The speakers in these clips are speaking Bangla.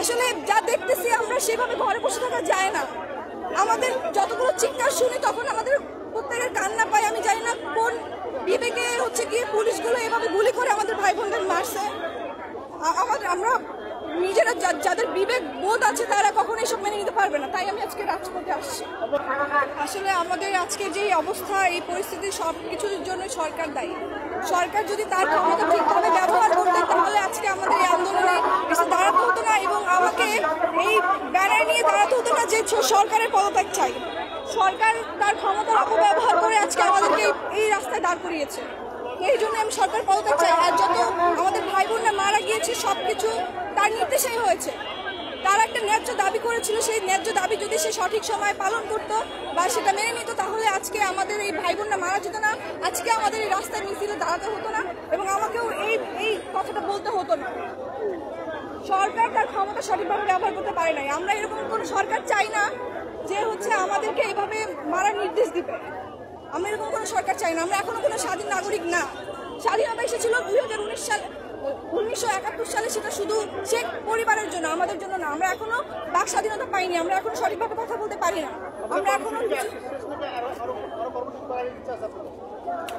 আসলে যা দেখতেছি আমরা সেভাবে ঘরে বসে থাকা যায় না। আমাদের যতগুলো চিৎকার শুনি তখন আমাদের প্রত্যেকের কান্না পায়। আমি জানি না কোন বিবেকে গিয়ে পুলিশগুলো এভাবে গুলি করে আমাদের ভাই বোনদের মারছে। আমরা নিজেরা যাদের বিবেক বোধ আছে তারা কখনো এসব মেনে নিতে পারবে না। তাই আমি আজকে রাজপথে আসছি। আসলে আমাদের আজকে যে অবস্থা, এই পরিস্থিতি সবকিছুর জন্য সরকার দায়ী। সরকার যদি তার ক্ষমতা ঠিকভাবে ব্যবহার করতেন তাহলে আজকে আমাদের এই আন্দোলনে এসে দাঁড়াতে হতো না এবং আমাকে এই ব্যানার নিয়ে দাঁড়াতে হতো না যে সরকারের পদত্যাগ চাই। সরকার তার ক্ষমতার অপব্যবহার করে আজকে আমাদেরকে এই রাস্তায় দাঁড় করিয়েছে। এই জন্য আমি সরকার পদত্যাগ চাই। আর যত আমাদের ভাই বোনরা মারা গিয়েছে সবকিছু তার নির্দেশেই হয়েছে। তারা একটা ন্যায্য দাবি করেছিল, সেই ন্যায্য দাবি যদি সে সঠিক সময় পালন করতো বা সেটা মেনে নিত তাহলে আজকে আমাদের এই ভাই বোনরা মারা যেত না, আজকে আমাদের এই রাস্তায় মিছিলে দাঁড়াতে হতো না এবং আমাকেও এই কথাটা বলতে হতো না। সরকার তার ক্ষমতা সঠিকভাবে ব্যবহার করতে পারে নাই। আমরা এরকম কোনো সরকার চাই না যে আমাদেরকে এভাবে মারার নির্দেশ দিবে। আমরা এরকম কোনো সরকার চাই না। আমরা এখনো কোনো স্বাধীন নাগরিক না। স্বাধীনতা এসেছিল 2019 সালে, 1971 সালে। সেটা শুধু শেখ পরিবারের জন্য, আমাদের জন্য না। আমরা এখনো বাক স্বাধীনতা পাইনি। আমরা এখনো সঠিকভাবে কথা বলতে পারি না। আমরা এখনো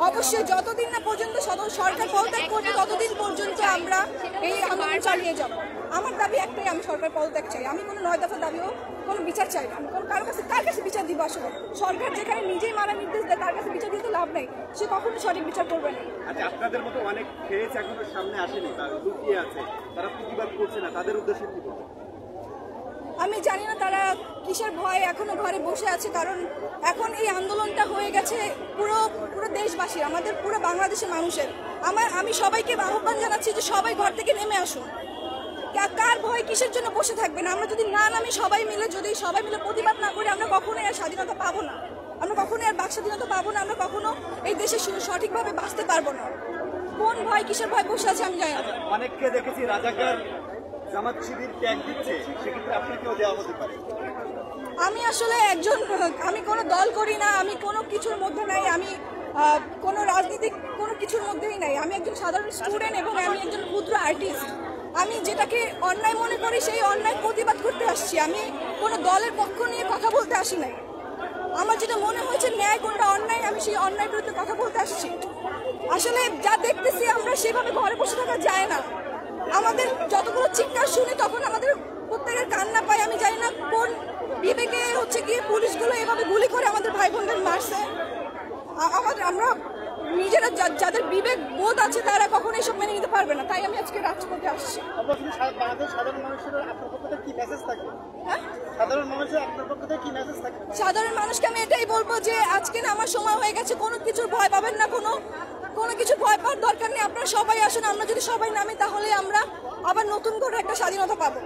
অবশ্যই যতদিন না পর্যন্ত সরকার পদত্যাগ করবে ততদিন পর্যন্ত আমরা এই আন্দোলন চালিয়ে যাব। আমার দাবি একটাই, আমি সরকার পদত্যাগ চাই। আমি কোনো 9 দফা দাবিও কোনো বিচার চাই না। কার কাছে বিচার দিব? আসলে সরকার যেখানে নিজেই মারা নির্দেশ দেয় তার কাছে বিচার দিতে লাভ নাই। সে কখনো সঠিক বিচার করবে না। আচ্ছা, আপনাদের মতো অনেক খেয়েছে এখনো সামনে আসেনি, তারা লুকিয়ে আছে, তারা প্রতিবাদ করছে না, তাদের উদ্দেশ্যে কি বলবেন? আমি জানি না তারা কিসের ভয়ে এখনো ঘরে বসে আছে, কারণ এখন এই আন্দোলনটা হয়ে গেছে পুরো দেশবাসীর, আমাদের পুরো বাংলাদেশের মানুষের। আমি সবাইকে আহ্বান জানাচ্ছি যে সবাই ঘর থেকে নেমে আসুন। কার ভয় কিসের জন্য বসে থাকবেন? আমরা যদি না নামি সবাই মিলে প্রতিবাদ না করি আমরা কখনোই আর স্বাধীনতা পাবো না। আমরা কখনোই আর বাক স্বাধীনতা পাবো না। আমরা কখনো এই দেশে সঠিকভাবে বাঁচতে পারবো না। কোন ভয় কিসের ভয় বসে আছে আমি জানি না। অনেককে দেখেছি রাজাকার জামাত শিবির ট্যাগ দিচ্ছে, সেক্ষেত্রে আপনাকেও দেওয়া হতে পারে। আমি আসলে আমি কোনো দল করি না, আমি কোনো কিছুর মধ্যে নাই, আমি কোনো রাজনীতিক কোনো কিছুর মধ্যেই নাই। আমি একজন সাধারণ স্টুডেন্ট এবং আমি একজন ক্ষুদ্র আর্টিস্ট। আমি যেটাকে অন্যায় মনে করি সেই অন্যায় প্রতিবাদ করতে আসছি। আমি কোনো দলের পক্ষ নিয়ে কথা বলতে আসি নাই। আমার যেটা মনে হয়েছে ন্যায় কোনটা অন্যায়, আমি সেই অন্যায় বিরুদ্ধে কথা বলতে আসছি। আসলে যা দেখতেছি আমরা সেভাবে ঘরে বসে থাকা যায় না। আমাদের যতগুলো চিৎকার শুনি তখন আমাদের প্রত্যেকের কান্না পায়। আমি জানি না কোন বিবেকে গিয়ে পুলিশগুলো এভাবে গুলি করে আমাদের ভাই বোনদের মারছে। আমরা নিজেরা যাদের বিবেক বোধ আছে তারা কখনো এসব মেনে নিতে পারবে না। তাই আমি আজকে রাজপথে আসছি। সাধারণ মানুষকে আমি এটাই বলবো যে আজকে না আমার সময় হয়ে গেছে। কোনো কিছুর ভয় পাবেন না, কোনো কিছু ভয় পাওয়ার দরকার নেই। আপনারা সবাই আসুন। আমরা যদি সবাই নামি তাহলে আমরা আবার নতুন করে একটা স্বাধীনতা পাবো।